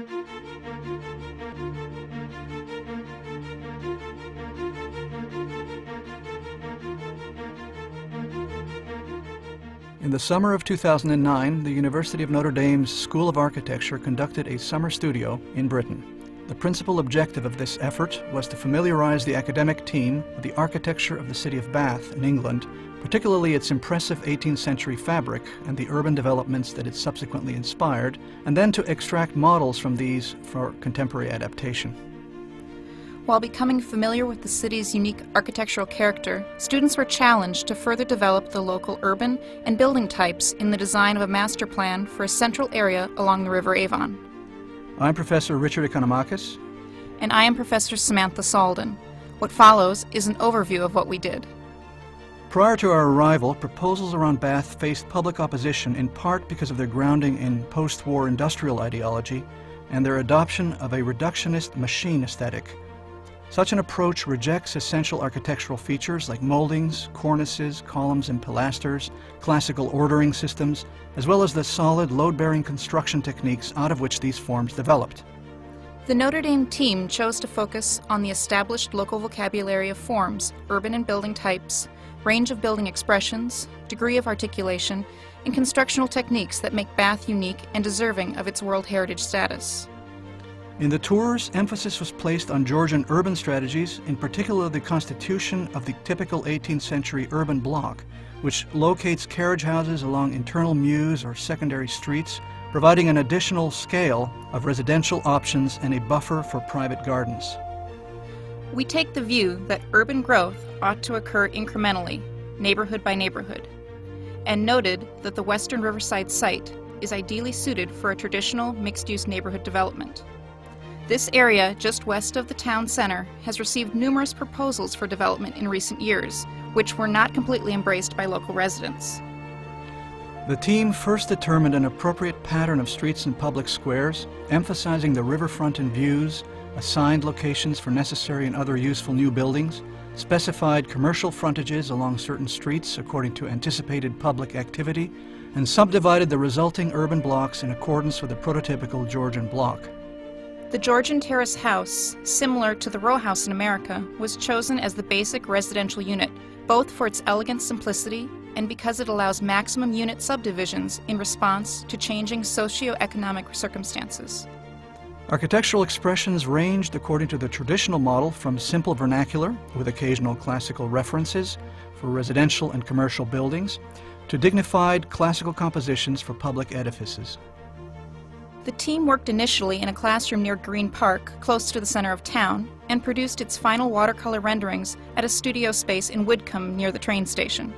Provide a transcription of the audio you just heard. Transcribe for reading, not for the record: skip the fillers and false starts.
In the summer of 2009, the University of Notre Dame's School of Architecture conducted a summer studio in Britain. The principal objective of this effort was to familiarize the academic team with the architecture of the city of Bath in England, particularly its impressive 18th century fabric and the urban developments that it subsequently inspired, and then to extract models from these for contemporary adaptation. While becoming familiar with the city's unique architectural character, students were challenged to further develop the local urban and building types in the design of a master plan for a central area along the River Avon. I'm Professor Richard Economakis. And I am Professor Samantha Salden. What follows is an overview of what we did. Prior to our arrival, proposals around Bath faced public opposition in part because of their grounding in post-war industrial ideology and their adoption of a reductionist machine aesthetic. Such an approach rejects essential architectural features like moldings, cornices, columns and pilasters, classical ordering systems, as well as the solid, load-bearing construction techniques out of which these forms developed. The Notre Dame team chose to focus on the established local vocabulary of forms, urban and building types, range of building expressions, degree of articulation, and constructional techniques that make Bath unique and deserving of its World Heritage status. In the tours, emphasis was placed on Georgian urban strategies, in particular the constitution of the typical 18th century urban block, which locates carriage houses along internal mews or secondary streets, providing an additional scale of residential options and a buffer for private gardens. We take the view that urban growth ought to occur incrementally, neighborhood by neighborhood, and noted that the Western Riverside site is ideally suited for a traditional mixed-use neighborhood development. This area, just west of the town center, has received numerous proposals for development in recent years, which were not completely embraced by local residents. The team first determined an appropriate pattern of streets and public squares, emphasizing the riverfront and views, assigned locations for necessary and other useful new buildings, specified commercial frontages along certain streets according to anticipated public activity, and subdivided the resulting urban blocks in accordance with the prototypical Georgian block. The Georgian terrace house, similar to the row house in America, was chosen as the basic residential unit, both for its elegant simplicity and because it allows maximum unit subdivisions in response to changing socio-economic circumstances. Architectural expressions ranged according to the traditional model from simple vernacular, with occasional classical references for residential and commercial buildings, to dignified classical compositions for public edifices. The team worked initially in a classroom near Green Park, close to the center of town, and produced its final watercolor renderings at a studio space in Whitcomb near the train station.